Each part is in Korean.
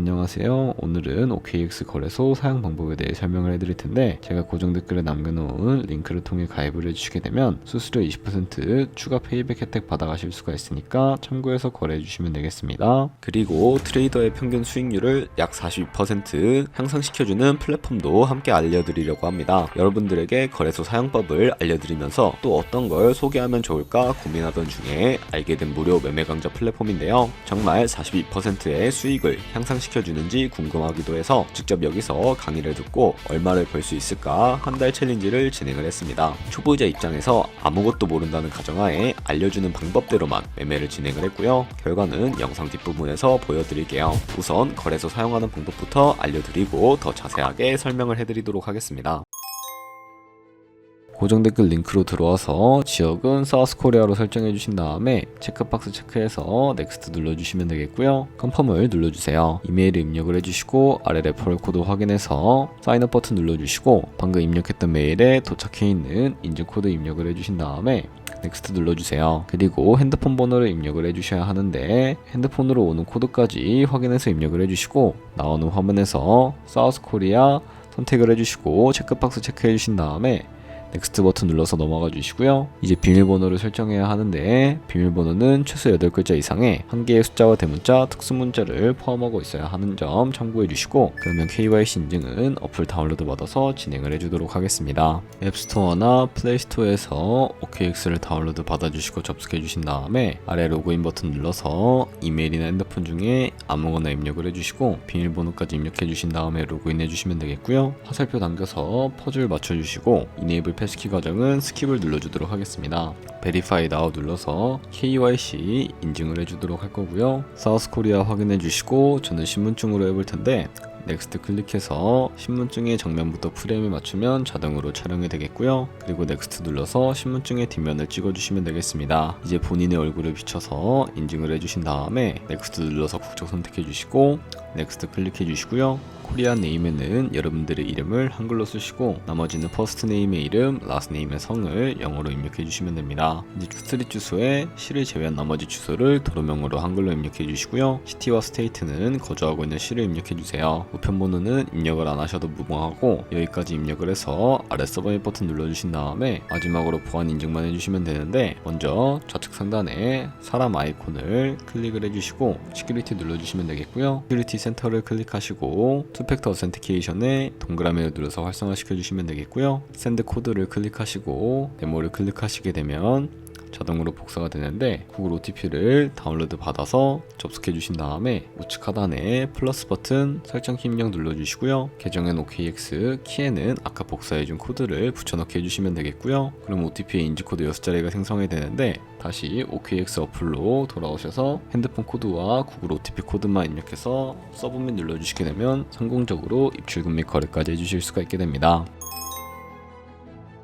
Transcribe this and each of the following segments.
안녕하세요. 오늘은 OKX 거래소 사용 방법에 대해 설명을 해드릴 텐데, 제가 고정 댓글에 남겨놓은 링크를 통해 가입을 해주시게 되면 수수료 20% 추가 페이백 혜택 받아가실 수가 있으니까 참고해서 거래해주시면 되겠습니다. 그리고 트레이더의 평균 수익률을 약 42% 향상시켜주는 플랫폼도 함께 알려드리려고 합니다. 여러분들에게 거래소 사용법을 알려드리면서 또 어떤 걸 소개하면 좋을까 고민하던 중에 알게 된 무료 매매 강좌 플랫폼인데요. 정말 42%의 수익을 향상시켜주는지 궁금하기도 해서 직접 여기서 강의를 듣고 얼마를 벌 수 있을까 한 달 챌린지를 진행을 했습니다. 초보자 입장에서 아무것도 모른다는 가정하에 알려주는 방법대로만 매매를 진행을 했고요. 결과는 영상 뒷부분에서 보여드릴게요. 우선 거래소 사용하는 방법부터 알려드리고 더 자세하게 설명을 해드리도록 하겠습니다. 고정 댓글 링크로 들어와서 지역은 사우스코리아로 설정해 주신 다음에 체크박스 체크해서 넥스트 눌러주시면 되겠고요. 컨펌을 눌러주세요. 이메일을 입력을 해주시고 아래 레퍼럴 코드 확인해서 사인업 버튼 눌러주시고 방금 입력했던 메일에 도착해 있는 인증 코드 입력을 해주신 다음에 넥스트 눌러주세요. 그리고 핸드폰 번호를 입력을 해주셔야 하는데 핸드폰으로 오는 코드까지 확인해서 입력을 해주시고 나오는 화면에서 사우스코리아 선택을 해주시고 체크박스 체크해 주신 다음에 넥스트 버튼 눌러서 넘어가 주시고요. 이제 비밀번호를 설정해야 하는데 비밀번호는 최소 8글자 이상의 한 개의 숫자와 대문자, 특수문자를 포함하고 있어야 하는 점 참고해 주시고, 그러면 KYC 인증은 어플 다운로드 받아서 진행을 해주도록 하겠습니다. 앱스토어나 플레이스토어에서 OKX를 다운로드 받아주시고 접속해 주신 다음에 아래 로그인 버튼 눌러서 이메일이나 핸드폰 중에 아무거나 입력을 해주시고 비밀번호까지 입력해 주신 다음에 로그인 해주시면 되겠고요. 화살표 당겨서 퍼즐 맞춰주시고 이네이블 패스키 과정은 스킵을 눌러주도록 하겠습니다. Verify Now 눌러서 KYC 인증을 해주도록 할 거고요. 사우스코리아 확인해 주시고 저는 신분증으로 해볼 텐데 넥스트 클릭해서 신분증의 정면부터 프레임에 맞추면 자동으로 촬영이 되겠고요. 그리고 넥스트 눌러서 신분증의 뒷면을 찍어주시면 되겠습니다. 이제 본인의 얼굴을 비춰서 인증을 해주신 다음에 넥스트 눌러서 국적 선택해 주시고 넥스트 클릭해 주시고요. 코리안 네임에는 여러분들의 이름을 한글로 쓰시고 나머지는 퍼스트 네임의 이름, 라스트 네임의 성을 영어로 입력해 주시면 됩니다. 이제 스트릿 주소에 시를 제외한 나머지 주소를 도로명으로 한글로 입력해 주시고요. 시티와 스테이트는 거주하고 있는 시를 입력해 주세요. 우편번호는 입력을 안 하셔도 무방하고 여기까지 입력을 해서 아래 서브밋 버튼 눌러주신 다음에 마지막으로 보안 인증만 해주시면 되는데, 먼저 좌측 상단에 사람 아이콘을 클릭을 해주시고 시큐리티 눌러주시면 되겠고요. 시큐리티 센터를 클릭하시고 투팩터 어센티케이션에 동그라미를 눌러서 활성화시켜 주시면 되겠고요. 샌드 코드를 클릭하시고 메모를 클릭하시게 되면 자동으로 복사가 되는데 구글 OTP를 다운로드 받아서 접속해 주신 다음에 우측 하단에 플러스 버튼 설정키 입력 눌러주시고요. 계정엔 OKX, 키에는 아까 복사해준 코드를 붙여넣기 해주시면 되겠고요. 그럼 OTP의 인지코드 6자리가 생성이 되는데 다시 OKX 어플로 돌아오셔서 핸드폰 코드와 구글 OTP 코드만 입력해서 서브밋 눌러주시게 되면 성공적으로 입출금 및 거래까지 해주실 수가 있게 됩니다.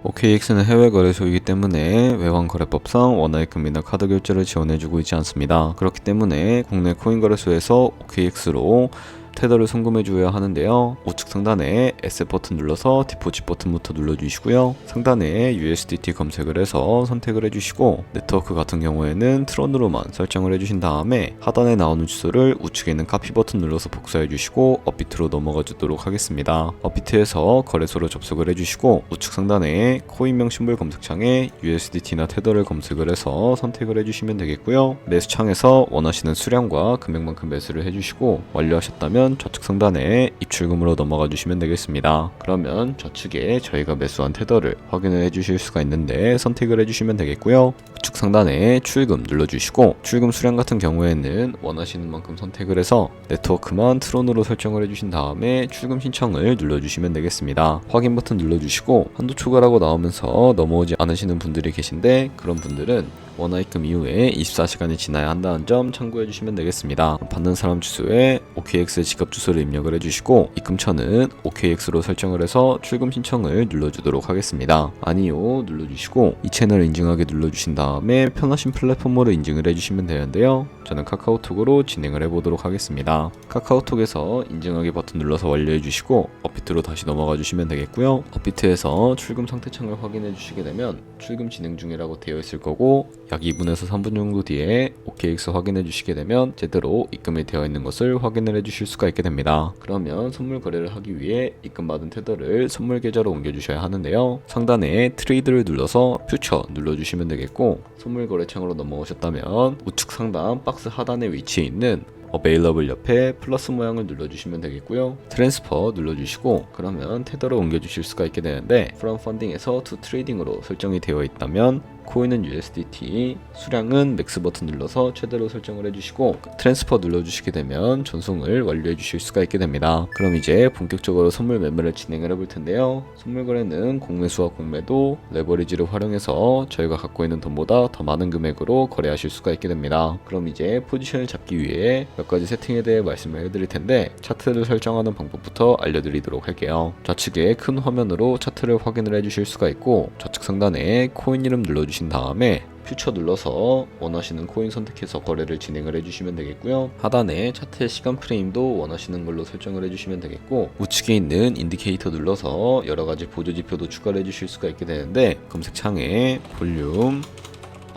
OKX는 해외 거래소이기 때문에 외환거래법상 원화입금이나 카드 결제를 지원해주고 있지 않습니다. 그렇기 때문에 국내 코인 거래소에서 OKX로 테더를 송금해 줘야 하는데요. 우측 상단에 에셋 버튼 눌러서 디포짓 버튼부터 눌러주시고요. 상단에 USDT 검색을 해서 선택을 해주시고 네트워크 같은 경우에는 트론으로만 설정을 해주신 다음에 하단에 나오는 주소를 우측에 있는 카피 버튼 눌러서 복사해 주시고 업비트로 넘어가 주도록 하겠습니다. 업비트에서 거래소로 접속을 해주시고 우측 상단에 코인명 심볼 검색창에 USDT나 테더를 검색을 해서 선택을 해주시면 되겠고요. 매수창에서 원하시는 수량과 금액만큼 매수를 해주시고 완료하셨다면 좌측 상단에 입출금으로 넘어가 주시면 되겠습니다. 그러면 좌측에 저희가 매수한 테더를 확인을 해주실 수가 있는데 선택을 해주시면 되겠고요. 우측 상단에 출금 눌러주시고 출금 수량 같은 경우에는 원하시는 만큼 선택을 해서 네트워크만 트론으로 설정을 해주신 다음에 출금 신청을 눌러주시면 되겠습니다. 확인 버튼 눌러주시고 한도 초과라고 나오면서 넘어오지 않으시는 분들이 계신데 그런 분들은 원화입금 이후에 24시간이 지나야 한다는 점 참고해 주시면 되겠습니다. 받는 사람 주소에 OKX 지갑 주소를 입력을 해주시고 입금처는 OKX로 설정을 해서 출금 신청을 눌러주도록 하겠습니다. 아니요 눌러주시고 이 채널 인증하게 눌러주신 다음에 편하신 플랫폼으로 인증을 해주시면 되는데요. 저는 카카오톡으로 진행을 해보도록 하겠습니다. 카카오톡에서 인증하기 버튼 눌러서 완료해 주시고 업비트로 다시 넘어가 주시면 되겠고요. 업비트에서 출금 상태 창을 확인해 주시게 되면 출금 진행 중이라고 되어 있을 거고 약 2분에서 3분 정도 뒤에 OKX 확인해 주시게 되면 제대로 입금이 되어 있는 것을 확인을 해 주실 수가 있게 됩니다. 그러면 선물 거래를 하기 위해 입금받은 테더를 선물 계좌로 옮겨 주셔야 하는데요. 상단에 트레이드를 눌러서 퓨처 눌러주시면 되겠고, 선물 거래창으로 넘어오셨다면 우측 상단 박스 하단에 위치해 있는 Available 옆에 플러스 모양을 눌러주시면 되겠고요. 트랜스퍼 눌러주시고 그러면 테더를 옮겨주실 수가 있게 되는데, From Funding에서 To Trading으로 설정이 되어 있다면 코인은 USDT, 수량은 맥스 버튼 눌러서 최대로 설정을 해주시고 트랜스퍼 눌러주시게 되면 전송을 완료해 주실 수가 있게 됩니다. 그럼 이제 본격적으로 선물 매매를 진행을 해볼 텐데요. 선물 거래는 공매수와 공매도 레버리지를 활용해서 저희가 갖고 있는 돈보다 더 많은 금액으로 거래하실 수가 있게 됩니다. 그럼 이제 포지션을 잡기 위해 몇 가지 세팅에 대해 말씀을 해드릴 텐데, 차트를 설정하는 방법부터 알려드리도록 할게요. 좌측에 큰 화면으로 차트를 확인을 해주실 수가 있고, 좌측 상단에 코인 이름 눌러주신 다음에 퓨처 눌러서 원하시는 코인 선택해서 거래를 진행을 해주시면 되겠고요. 하단에 차트의 시간 프레임도 원하시는 걸로 설정을 해주시면 되겠고, 우측에 있는 인디케이터 눌러서 여러가지 보조 지표도 추가를 해주실 수가 있게 되는데, 검색창에 볼륨,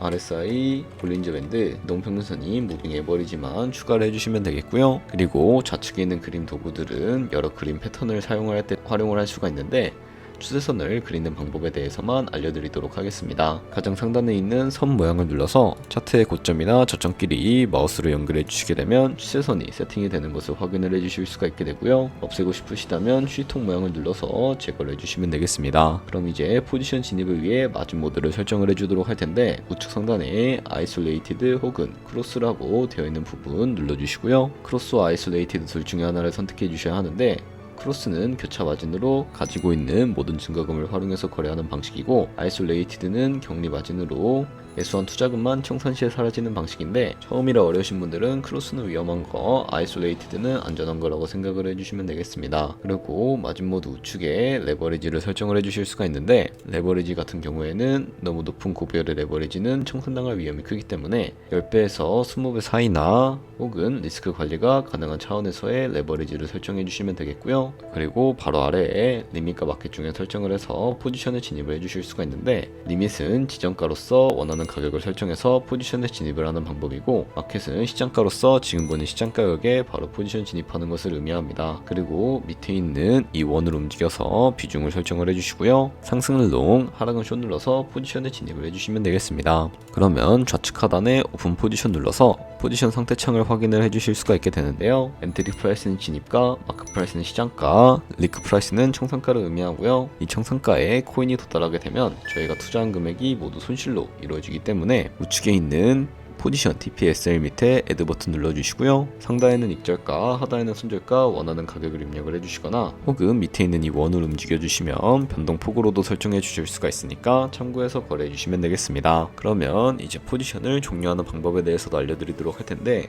RSI, 볼린저 밴드, 이동평균선이 모두 에버리지만 추가를 해주시면 되겠고요. 그리고 좌측에 있는 그림 도구들은 여러 그림 패턴을 사용할 때 활용을 할 수가 있는데, 추세선을 그리는 방법에 대해서만 알려드리도록 하겠습니다. 가장 상단에 있는 선 모양을 눌러서 차트의 고점이나 저점끼리 마우스로 연결해 주시게 되면 추세선이 세팅이 되는 것을 확인을 해주실 수가 있게 되고요. 없애고 싶으시다면 휴지통 모양을 눌러서 제거를 해주시면 되겠습니다. 그럼 이제 포지션 진입을 위해 마진 모드를 설정을 해주도록 할 텐데, 우측 상단에 아이솔레이티드 혹은 크로스라고 되어 있는 부분 눌러주시고요. 크로스와 아이솔레이티드 둘 중에 하나를 선택해 주셔야 하는데, 크로스는 교차 마진으로 가지고 있는 모든 증거금을 활용해서 거래하는 방식이고, 아이솔레이티드는 격리 마진으로 매수한 투자금만 청산 시에 사라지는 방식인데, 처음이라 어려우신 분들은 크로스는 위험한 거, 아이솔레이티드는 안전한 거라고 생각을 해주시면 되겠습니다. 그리고 마진 모드 우측에 레버리지를 설정을 해주실 수가 있는데, 레버리지 같은 경우에는 너무 높은 고비열의 레버리지는 청산당할 위험이 크기 때문에 10배에서 20배 사이나 혹은 리스크 관리가 가능한 차원에서의 레버리지를 설정해 주시면 되겠고요. 그리고 바로 아래에 리밋과 마켓 중에 설정을 해서 포지션에 진입을 해주실 수가 있는데, 리밋은 지정가로서 원하는 가격을 설정해서 포지션에 진입을 하는 방법이고, 마켓은 시장가로서 지금 보는 시장 가격에 바로 포지션 진입하는 것을 의미합니다. 그리고 밑에 있는 이 원을 움직여서 비중을 설정을 해주시고요. 상승은 롱, 하락은 숏 눌러서 포지션에 진입을 해주시면 되겠습니다. 그러면 좌측 하단에 오픈 포지션 눌러서 포지션 상태 창을 확인을 해주실 수가 있게 되는데요. 엔트리 프라이스는 진입가, 마크 프라이스는 시장가, 리크 프라이스는 청산가를 의미하고요. 이 청산가에 코인이 도달하게 되면 저희가 투자한 금액이 모두 손실로 이루어지기 때문에 우측에 있는 포지션 TPSL 밑에 애드 버튼 눌러주시고요. 상단에는 익절가, 하단에는 손절가, 원하는 가격을 입력을 해주시거나 혹은 밑에 있는 이 원을 움직여주시면 변동폭으로도 설정해 주실 수가 있으니까 참고해서 거래해 주시면 되겠습니다. 그러면 이제 포지션을 종료하는 방법에 대해서도 알려드리도록 할 텐데,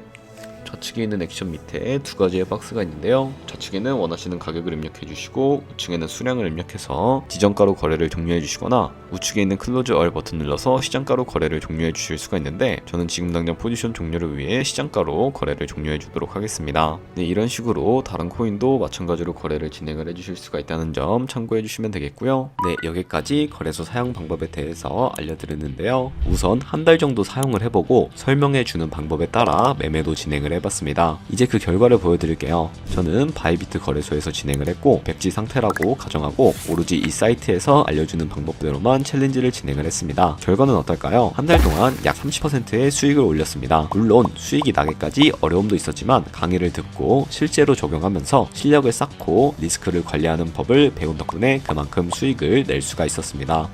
좌측에 있는 액션 밑에 두 가지의 박스가 있는데요. 좌측에는 원하시는 가격을 입력해 주시고, 우측에는 수량을 입력해서 지정가로 거래를 종료해 주시거나, 우측에 있는 클로즈 얼 버튼 눌러서 시장가로 거래를 종료해 주실 수가 있는데, 저는 지금 당장 포지션 종료를 위해 시장가로 거래를 종료해 주도록 하겠습니다. 네, 이런 식으로 다른 코인도 마찬가지로 거래를 진행을 해 주실 수가 있다는 점 참고해 주시면 되겠고요. 네, 여기까지 거래소 사용 방법에 대해서 알려드렸는데요. 우선 한 달 정도 사용을 해보고 설명해 주는 방법에 따라 매매도 진행을 해봤습니다. 이제 그 결과를 보여드릴게요. 저는 바이비트 거래소에서 진행을 했고, 백지 상태라고 가정하고 오로지 이 사이트에서 알려주는 방법대로만 챌린지를 진행을 했습니다. 결과는 어떨까요? 한 달 동안 약 30%의 수익을 올렸습니다. 물론 수익이 나기까지 어려움도 있었지만 강의를 듣고 실제로 적용하면서 실력을 쌓고 리스크를 관리하는 법을 배운 덕분에 그만큼 수익을 낼 수가 있었습니다.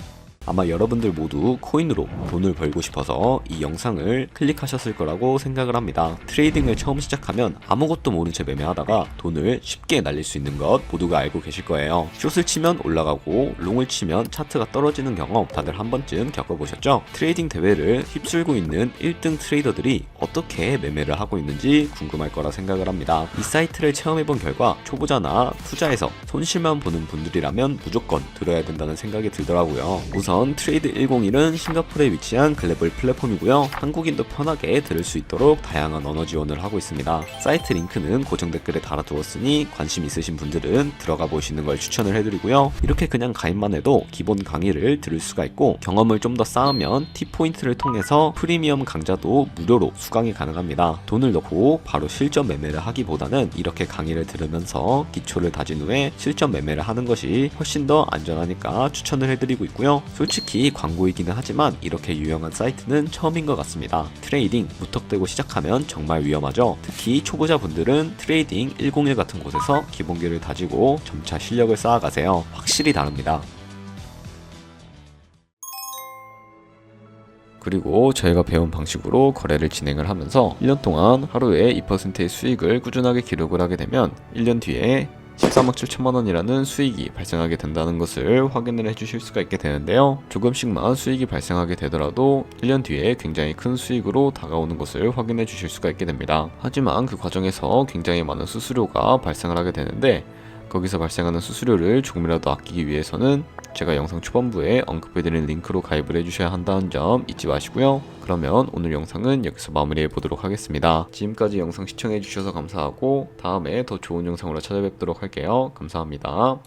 아마 여러분들 모두 코인으로 돈을 벌고 싶어서 이 영상을 클릭하셨을 거라고 생각을 합니다. 트레이딩을 처음 시작하면 아무것도 모른 채 매매하다가 돈을 쉽게 날릴 수 있는 것 모두가 알고 계실 거예요. 숏을 치면 올라가고 롱을 치면 차트가 떨어지는 경험 다들 한 번쯤 겪어보셨죠? 트레이딩 대회를 휩쓸고 있는 1등 트레이더들이 어떻게 매매를 하고 있는지 궁금할 거라 생각을 합니다. 이 사이트를 체험해본 결과 초보자나 투자해서 손실만 보는 분들이라면 무조건 들어야 된다는 생각이 들더라고요. 우선 우선 트레이드 101은 싱가포르에 위치한 글로벌 플랫폼이고요. 한국인도 편하게 들을 수 있도록 다양한 언어 지원을 하고 있습니다. 사이트 링크는 고정 댓글에 달아두었으니 관심 있으신 분들은 들어가 보시는 걸 추천을 해드리고요. 이렇게 그냥 가입만 해도 기본 강의를 들을 수가 있고, 경험을 좀 더 쌓으면 T포인트를 통해서 프리미엄 강좌도 무료로 수강이 가능합니다. 돈을 넣고 바로 실전 매매를 하기보다는 이렇게 강의를 들으면서 기초를 다진 후에 실전 매매를 하는 것이 훨씬 더 안전하니까 추천을 해드리고 있고요. 솔직히 광고이기는 하지만 이렇게 유용한 사이트는 처음인 것 같습니다. 트레이딩 무턱대고 시작하면 정말 위험하죠. 특히 초보자분들은 트레이딩 101 같은 곳에서 기본기를 다지고 점차 실력을 쌓아가세요. 확실히 다릅니다. 그리고 저희가 배운 방식으로 거래를 진행을 하면서 1년 동안 하루에 2%의 수익을 꾸준하게 기록을 하게 되면 1년 뒤에 14만 7천만 원이라는 수익이 발생하게 된다는 것을 확인을 해주실 수가 있게 되는데요. 조금씩만 수익이 발생하게 되더라도 1년 뒤에 굉장히 큰 수익으로 다가오는 것을 확인해 주실 수가 있게 됩니다. 하지만 그 과정에서 굉장히 많은 수수료가 발생을 하게 되는데, 거기서 발생하는 수수료를 조금이라도 아끼기 위해서는 제가 영상 초반부에 언급해드린 링크로 가입을 해주셔야 한다는 점 잊지 마시고요. 그러면 오늘 영상은 여기서 마무리해 보도록 하겠습니다. 지금까지 영상 시청해 주셔서 감사하고 다음에 더 좋은 영상으로 찾아뵙도록 할게요. 감사합니다.